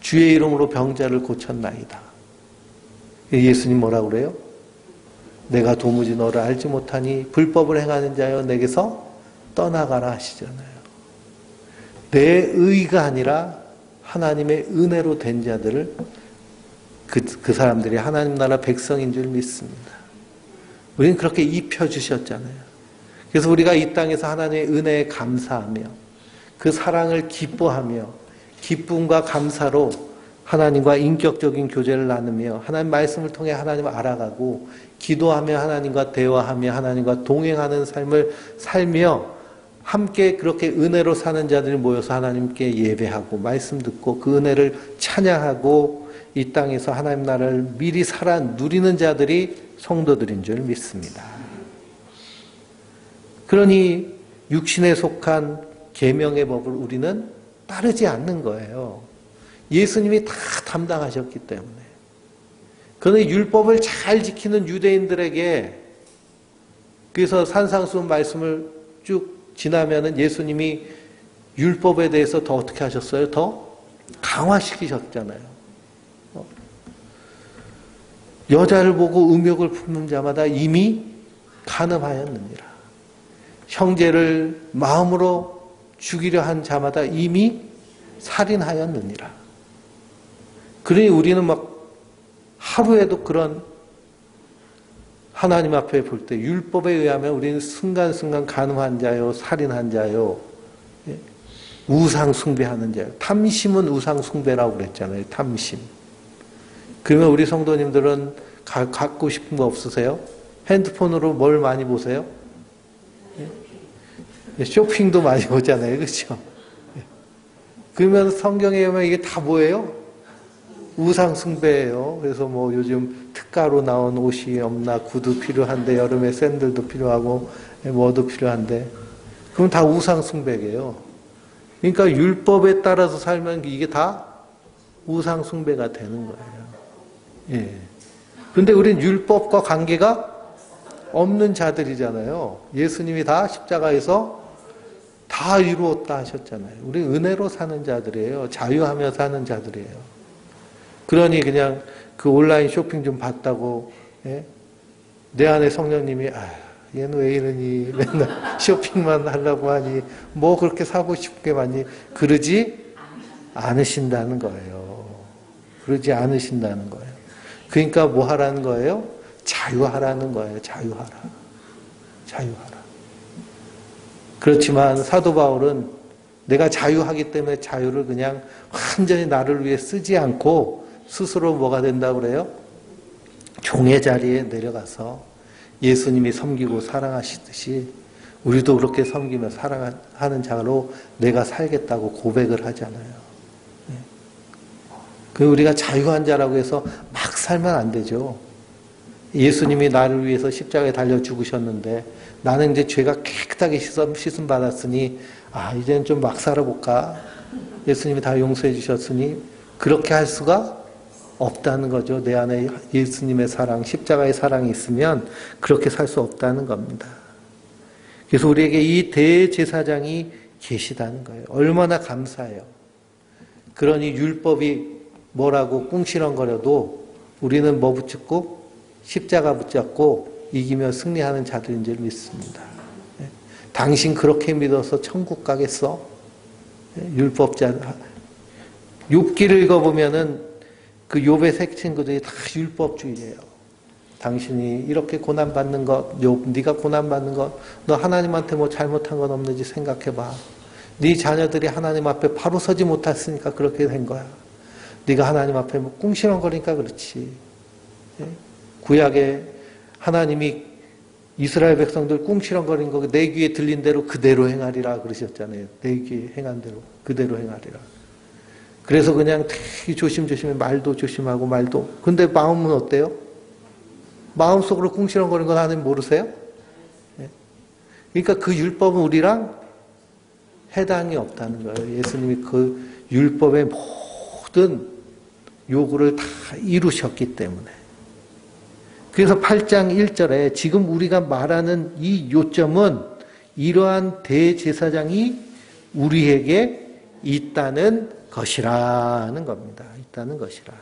주의 이름으로 병자를 고쳤나이다. 예수님 뭐라고 그래요? 내가 도무지 너를 알지 못하니 불법을 행하는 자여 내게서 떠나가라 하시잖아요. 내 의가 아니라 하나님의 은혜로 된 자들을 그 사람들이 하나님 나라 백성인 줄 믿습니다. 우리는 그렇게 입혀주셨잖아요. 그래서 우리가 이 땅에서 하나님의 은혜에 감사하며 그 사랑을 기뻐하며 기쁨과 감사로 하나님과 인격적인 교제를 나누며 하나님 말씀을 통해 하나님을 알아가고 기도하며 하나님과 대화하며 하나님과 동행하는 삶을 살며 함께 그렇게 은혜로 사는 자들이 모여서 하나님께 예배하고 말씀 듣고 그 은혜를 찬양하고 이 땅에서 하나님 나라를 미리 살아 누리는 자들이 성도들인 줄 믿습니다. 그러니 육신에 속한 계명의 법을 우리는 따르지 않는 거예요. 예수님이 다 담당하셨기 때문에. 그런데 율법을 잘 지키는 유대인들에게 그래서 산상수훈 말씀을 쭉 지나면은 예수님이 율법에 대해서 더 어떻게 하셨어요? 더 강화시키셨잖아요. 여자를 보고 음욕을 품는 자마다 이미 간음하였느니라. 형제를 마음으로 죽이려 한 자마다 이미 살인하였느니라. 그러니 우리는 막 하루에도 그런 하나님 앞에 볼 때 율법에 의하면 우리는 순간순간 간음한 자요, 살인한 자요, 우상 숭배하는 자요. 탐심은 우상 숭배라고 그랬잖아요. 탐심. 그러면 우리 성도님들은 갖고 싶은 거 없으세요? 핸드폰으로 뭘 많이 보세요? 쇼핑도 많이 보잖아요. 그렇죠? 그러면 성경에 보면 이게 다 뭐예요? 우상 숭배예요. 그래서 뭐 요즘 특가로 나온 옷이 없나, 구두 필요한데 여름에 샌들도 필요하고 뭐도 필요한데 그럼 다 우상 숭배예요. 그러니까 율법에 따라서 살면 이게 다 우상 숭배가 되는 거예요. 예. 근데 우린 율법과 관계가 없는 자들이잖아요. 예수님이 다 십자가에서 다 다 이루었다 하셨잖아요. 우리 은혜로 사는 자들이에요. 자유하며 사는 자들이에요. 그러니 그냥 그 온라인 쇼핑 좀 봤다고, 예? 내 안에 성령님이 얘는 왜 이러니 맨날 쇼핑만 하려고 하니 뭐 그렇게 사고 싶게 많이 그러지 않으신다는 거예요. 그러지 않으신다는 거예요. 그러니까 뭐 하라는 거예요? 자유하라는 거예요. 자유하라. 자유하라. 그렇지만 사도 바울은 내가 자유하기 때문에 자유를 그냥 완전히 나를 위해 쓰지 않고 스스로 뭐가 된다고 그래요? 종의 자리에 내려가서 예수님이 섬기고 사랑하시듯이 우리도 그렇게 섬기며 사랑하는 자로 내가 살겠다고 고백을 하잖아요. 그 우리가 자유한 자라고 해서 막 살면 안 되죠. 예수님이 나를 위해서 십자가에 달려 죽으셨는데 나는 이제 죄가 깨끗하게 씻음 받았으니 이제는 좀 막 살아볼까? 예수님이 다 용서해 주셨으니 그렇게 할 수가 없다는 거죠. 내 안에 예수님의 사랑, 십자가의 사랑이 있으면 그렇게 살 수 없다는 겁니다. 그래서 우리에게 이 대제사장이 계시다는 거예요. 얼마나 감사해요. 그러니 율법이 뭐라고 꿍시렁거려도 우리는 뭐 붙잡고? 십자가 붙잡고 이기며 승리하는 자들인 줄 믿습니다. 당신 그렇게 믿어서 천국 가겠어? 율법자. 욥기를 읽어보면은 그 욥의 새 친구들이 다 율법주의예요. 당신이 이렇게 고난받는 것, 욥, 네가 고난받는 것, 너 하나님한테 뭐 잘못한 건 없는지 생각해봐. 네 자녀들이 하나님 앞에 바로 서지 못했으니까 그렇게 된 거야. 네가 하나님 앞에 뭐 꿍시렁거리니까 그렇지. 구약에 하나님이 이스라엘 백성들 꿍시렁거린 거 내 귀에 들린 대로 그대로 행하리라 그러셨잖아요. 내 귀에 행한 대로 그대로 행하리라. 그래서 그냥 되게 조심조심해 말도 조심하고 말도. 근데 마음은 어때요? 마음속으로 꿍시렁거리는 건 하나님 모르세요? 그러니까 그 율법은 우리랑 해당이 없다는 거예요. 예수님이 그 율법의 모든 요구를 다 이루셨기 때문에. 그래서 8장 1절에 지금 우리가 말하는 이 요점은 이러한 대제사장이 우리에게 있다는 것이라는 겁니다. 있다는 것이라.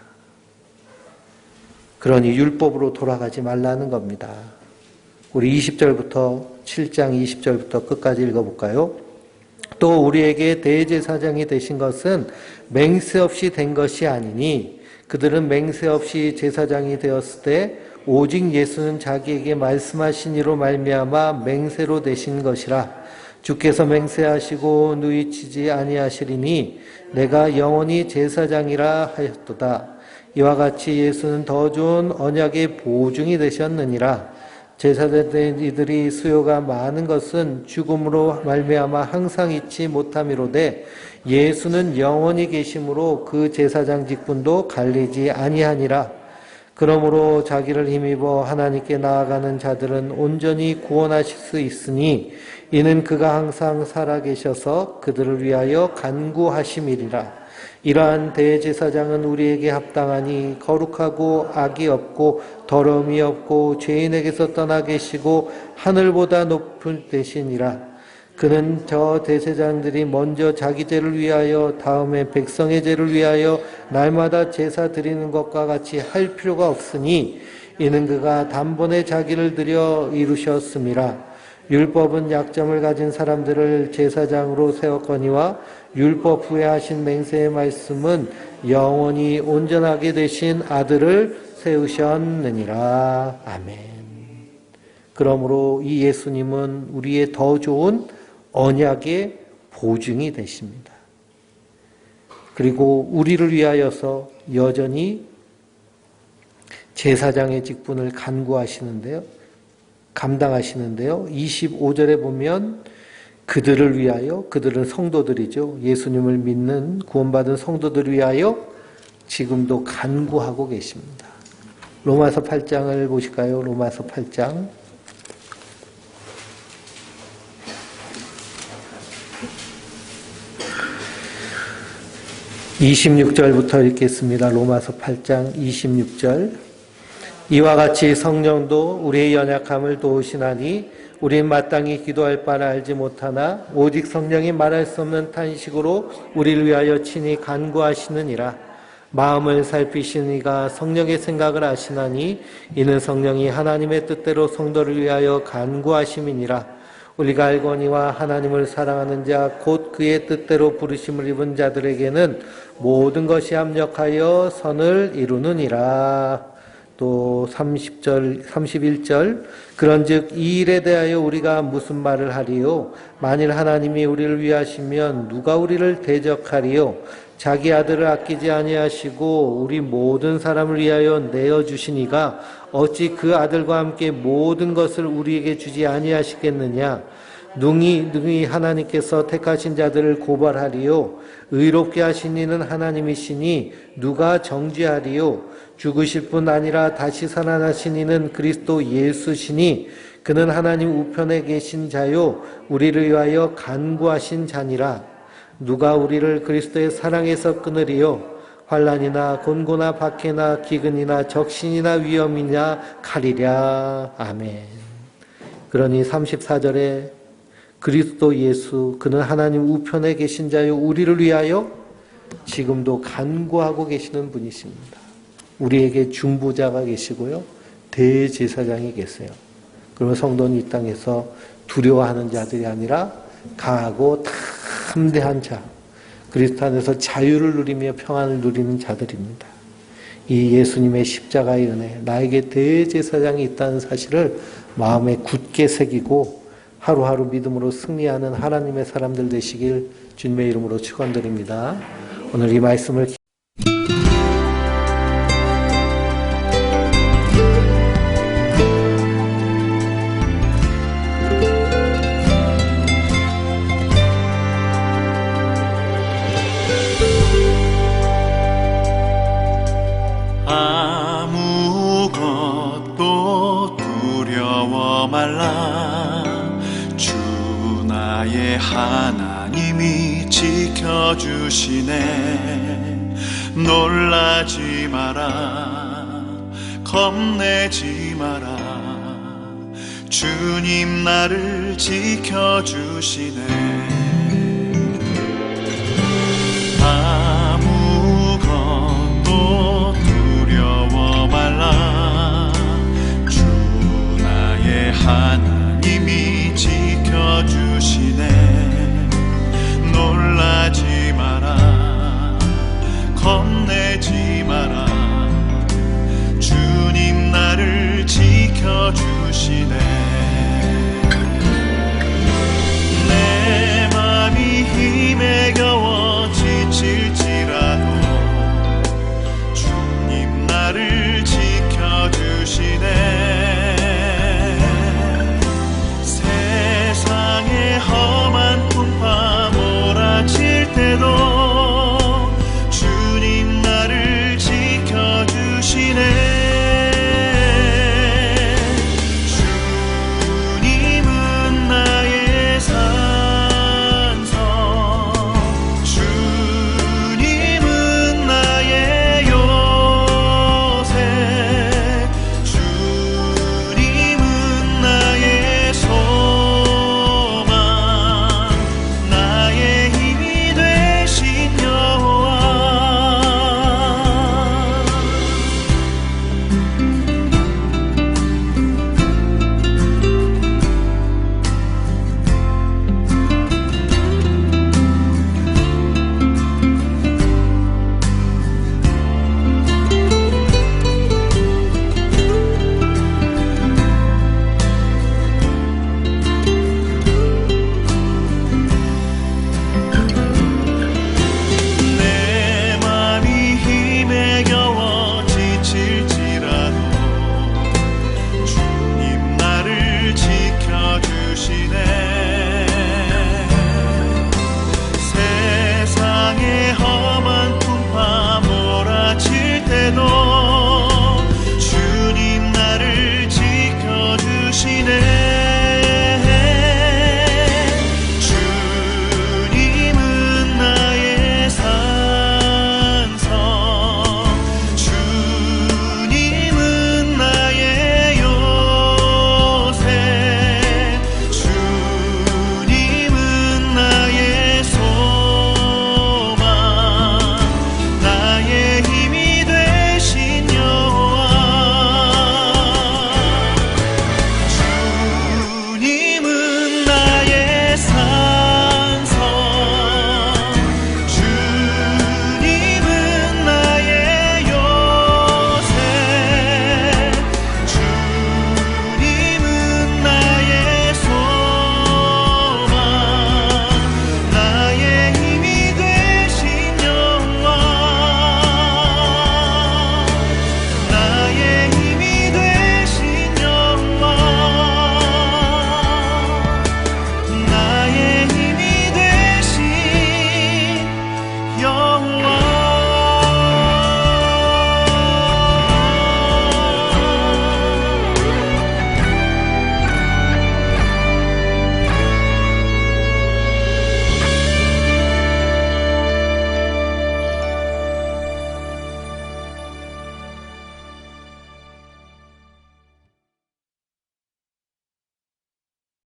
그러니 율법으로 돌아가지 말라는 겁니다. 우리 20절부터 7장 20절부터 끝까지 읽어볼까요? 또 우리에게 대제사장이 되신 것은 맹세 없이 된 것이 아니니 그들은 맹세 없이 제사장이 되었을 때 오직 예수는 자기에게 말씀하신 이로 말미암아 맹세로 되신 것이라. 주께서 맹세하시고 누이치지 아니하시리니 내가 영원히 제사장이라 하였도다. 이와 같이 예수는 더 좋은 언약의 보증이 되셨느니라. 제사장된 이들이 수요가 많은 것은 죽음으로 말미암아 항상 잊지 못함이로되 예수는 영원히 계심으로 그 제사장 직분도 갈리지 아니하니라. 그러므로 자기를 힘입어 하나님께 나아가는 자들은 온전히 구원하실 수 있으니 이는 그가 항상 살아계셔서 그들을 위하여 간구하심이리라. 이러한 대제사장은 우리에게 합당하니 거룩하고 악이 없고 더러움이 없고 죄인에게서 떠나 계시고 하늘보다 높은 되시니라. 그는 저 대제사장들이 먼저 자기 죄를 위하여 다음에 백성의 죄를 위하여 날마다 제사 드리는 것과 같이 할 필요가 없으니 이는 그가 단번에 자기를 드려 이루셨음이라. 율법은 약점을 가진 사람들을 제사장으로 세웠거니와 율법 후에 하신 맹세의 말씀은 영원히 온전하게 되신 아들을 세우셨느니라. 아멘. 그러므로 이 예수님은 우리의 더 좋은 언약의 보증이 되십니다. 그리고 우리를 위하여서 여전히 제사장의 직분을 간구하시는데요. 감당하시는데요. 25절에 보면 그들을 위하여, 그들은 성도들이죠. 예수님을 믿는 구원받은 성도들을 위하여 지금도 간구하고 계십니다. 로마서 8장을 보실까요? 로마서 8장. 26절부터 읽겠습니다. 로마서 8장 26절. 이와 같이 성령도 우리의 연약함을 도우시나니 우린 마땅히 기도할 바를 알지 못하나 오직 성령이 말할 수 없는 탄식으로 우리를 위하여 친히 간구하시느니라. 마음을 살피시는 이가 성령의 생각을 아시나니 이는 성령이 하나님의 뜻대로 성도를 위하여 간구하심이니라. 우리가 알거니와 하나님을 사랑하는 자 곧 그의 뜻대로 부르심을 입은 자들에게는 모든 것이 합력하여 선을 이루느니라. 또 30절, 31절 그런즉 이 일에 대하여 우리가 무슨 말을 하리요? 만일 하나님이 우리를 위하시면 누가 우리를 대적하리요? 자기 아들을 아끼지 아니하시고 우리 모든 사람을 위하여 내어주시니가 어찌 그 아들과 함께 모든 것을 우리에게 주지 아니하시겠느냐? 능히 하나님께서 택하신 자들을 고발하리요? 의롭게 하신 이는 하나님이시니 누가 정죄하리요? 죽으실 뿐 아니라 다시 살아나신 이는 그리스도 예수시니 그는 하나님 우편에 계신 자요 우리를 위하여 간구하신 자니라. 누가 우리를 그리스도의 사랑에서 끊으리요? 환난이나 곤고나 박해나 기근이나 적신이나 위험이냐 칼이랴. 아멘. 그러니 34절에 그리스도 예수 그는 하나님 우편에 계신 자요 우리를 위하여 지금도 간구하고 계시는 분이십니다. 우리에게 중보자가 계시고요 대제사장이 계세요. 그러면 성도는 이 땅에서 두려워하는 자들이 아니라 강하고 담대한 자, 그리스도 안에서 자유를 누리며 평안을 누리는 자들입니다. 이 예수님의 십자가의 은혜, 나에게 대제사장이 있다는 사실을 마음에 굳게 새기고 하루하루 믿음으로 승리하는 하나님의 사람들 되시길 주님의 이름으로 축원드립니다. 오늘 이 말씀을 아무것도 두려워 말라. 주 나의 하나님이 지켜주시네. 놀라지 마라, 겁내지 마라. 주님 나를 지켜주시네.